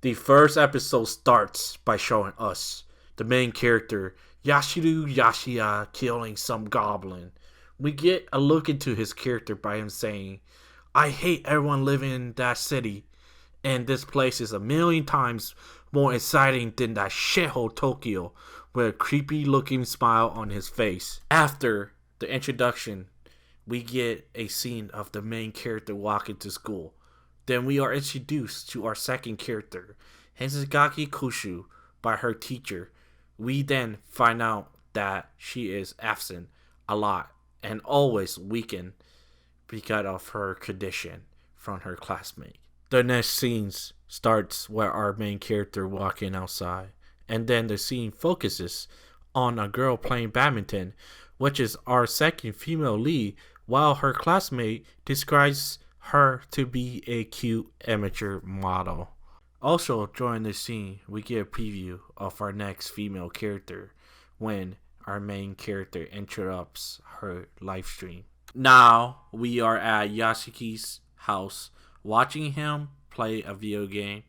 The first episode starts by showing us the main character Yashiru Yashiya killing some goblin. We get a look into his character by him saying, I hate everyone living in that city, and this place is a million times more exciting than that shithole Tokyo, with a creepy looking smile on his face. After the introduction, we get a scene of the main character walking to school. Then we are introduced to our second character, Hensugaki Kushu, by her teacher. We then find out that she is absent a lot and always weakened because of her condition from her classmate. The next scene starts with our main character walking outside, and then the scene focuses on a girl playing badminton, which is our second female lead, while her classmate describes her to be a cute amateur model. Also, during this scene, we get a preview of our next female character when our main character interrupts her live stream. Now, we are at Yashiki's house watching him play a video game.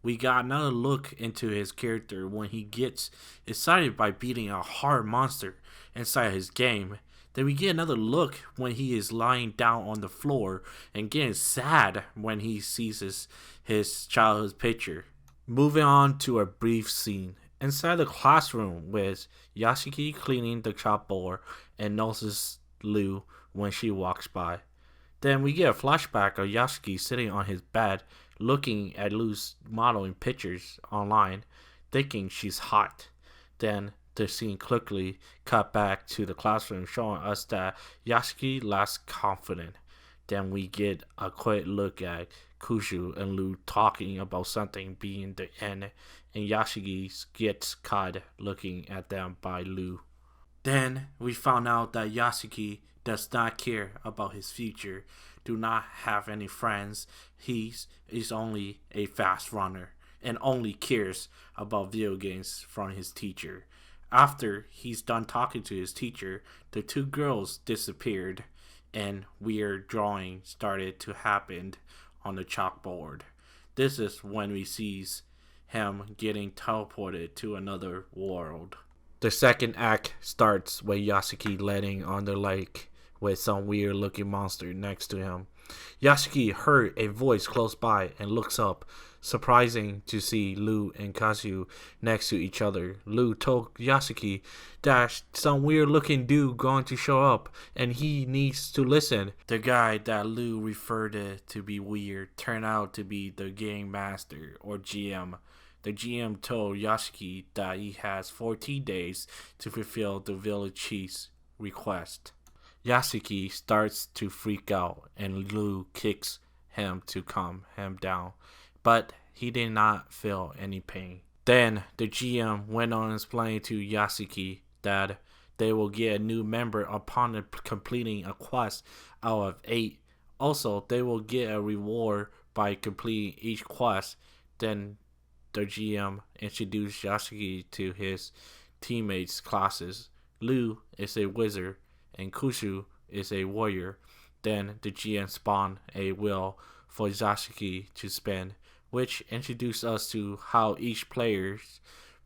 We got another look into his character when he gets excited by beating a hard monster inside his game. Then we get another look when he is lying down on the floor and getting sad when he sees his childhood picture. Moving on to a brief scene inside the classroom with Yashiki cleaning the chalkboard and notices Lu when she walks by. Then we get a flashback of Yashiki sitting on his bed looking at Lu's modeling pictures online, thinking she's hot. Then the scene quickly cut back to the classroom showing us that Yashiki lacks confidence. Then we get a quick look at Kushu and Lu talking about something being the end, and Yashiki gets caught looking at them by Lu. Then we found out that Yashiki does not care about his future, do not have any friends. He is only a fast runner and only cares about video games from his teacher. After he's done talking to his teacher, the two girls disappeared and weird drawing started to happen on the chalkboard. This is when we see him getting teleported to another world. The second act starts with Yasuki landing on the lake with some weird looking monster next to him. Yasuki heard a voice close by and looks up, surprising to see Lu and Kazu next to each other. Lu told Yasuki that some weird looking dude going to show up and he needs to listen. The guy that Lu referred to be weird turned out to be the game master or GM. The GM told Yasuki that he has 14 days to fulfill the village chief's request. Yasuki starts to freak out and Lu kicks him to calm him down, but he did not feel any pain. Then the GM went on explaining to Yasuki that they will get a new member upon completing a quest out of 8. Also, they will get a reward by completing each quest. Then the GM introduced Yasuki to his teammates' classes. Lu is a wizard and Kushu is a warrior. Then the GM spawned a wheel for Yasuki to spin, which introduced us to how each player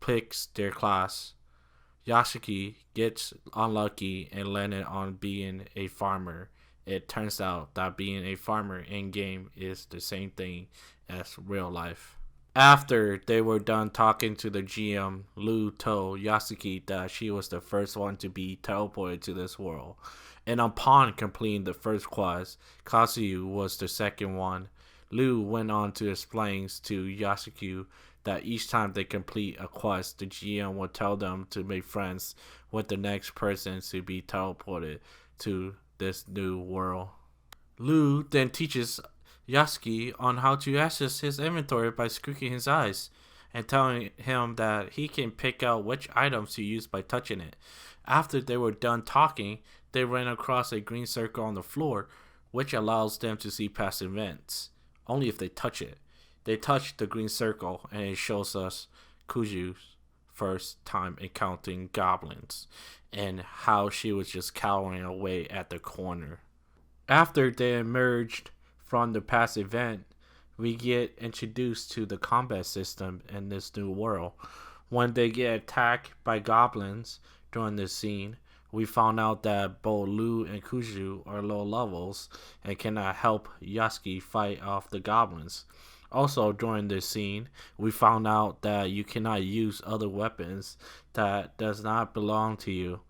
picks their class. Yasuki gets unlucky and landed on being a farmer. It turns out that being a farmer in-game is the same thing as real life. After they were done talking to the GM, Lu told Yasuki that she was the first one to be teleported to this world. And upon completing the first quest, Kazuyu was the second one. Lu went on to explain to Yasuki that each time they complete a quest, the GM will tell them to make friends with the next person to be teleported to this new world. Lu then teaches Yasuki on how to access his inventory by squinting his eyes and telling him that he can pick out which items to use by touching it. After they were done talking, they ran across a green circle on the floor, which allows them to see past events, only if they touch it. They touch the green circle and it shows us Kuju's first time encountering goblins and how she was just cowering away at the corner. After they emerged from the past event, we get introduced to the combat system in this new world. When they get attacked by goblins during this scene, we found out that both Lu and Kuju are low levels and cannot help Yasuki fight off the goblins. Also, during this scene, we found out that you cannot use other weapons that does not belong to you.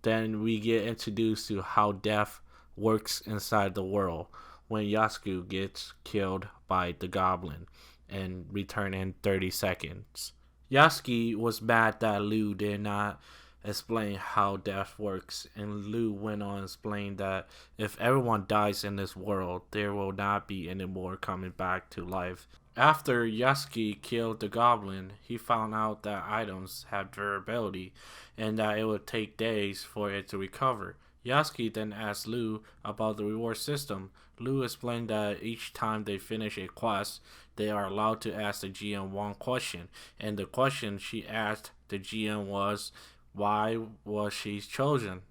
Then we get introduced to how death works inside the world when Yasuku gets killed by the goblin and return in 30 seconds. Yasuki was mad that Liu did not explain how death works, and Liu went on to explain that if everyone dies in this world, there will not be any more coming back to life. After Yasuki killed the goblin, he found out that items have durability and that it would take days for it to recover. Yasuki then asked Liu about the reward system. Liu explained that each time they finish a quest, they are allowed to ask the GM one question, and the question she asked the GM was, why was she chosen?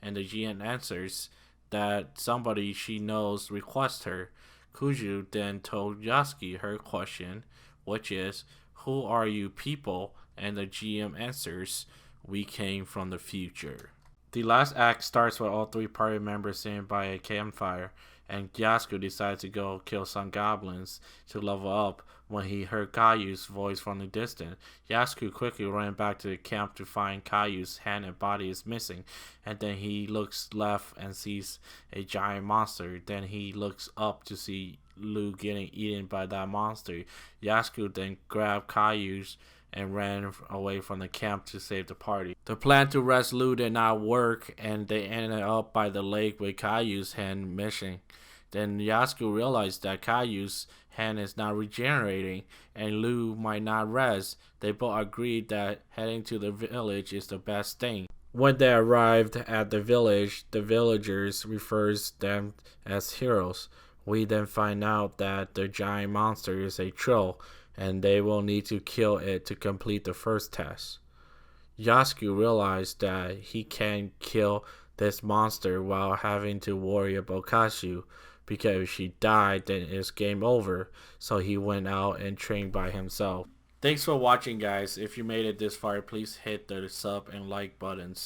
And the GM answers that somebody she knows requests her. Kuju then told Yasuki her question, which is, who are you people? And the GM answers, we came from the future. The last act starts with all three party members sitting by a campfire, and Yasuko decides to go kill some goblins to level up when he heard Kayu's voice from the distance. Yasuko quickly ran back to the camp to find Kayu's hand and body is missing, and then he looks left and sees a giant monster. Then he looks up to see Lu getting eaten by that monster. Yasuko then grabbed Kayu's and ran away from the camp to save the party. The plan to arrest Lu did not work, and they ended up by the lake with Kayu's hand missing. Then Yasuko realized that Kayu's hand is not regenerating, and Lu might not rest. They both agreed that heading to the village is the best thing. When they arrived at the village, the villagers refers them as heroes. We then find out that the giant monster is a troll, and they will need to kill it to complete the first test. Yasuku realized that he can't kill this monster while having to worry about Kashu, because if she died, then it's game over, so he went out and trained by himself. Thanks for watching, guys. If you made it this far, please hit the sub and like buttons.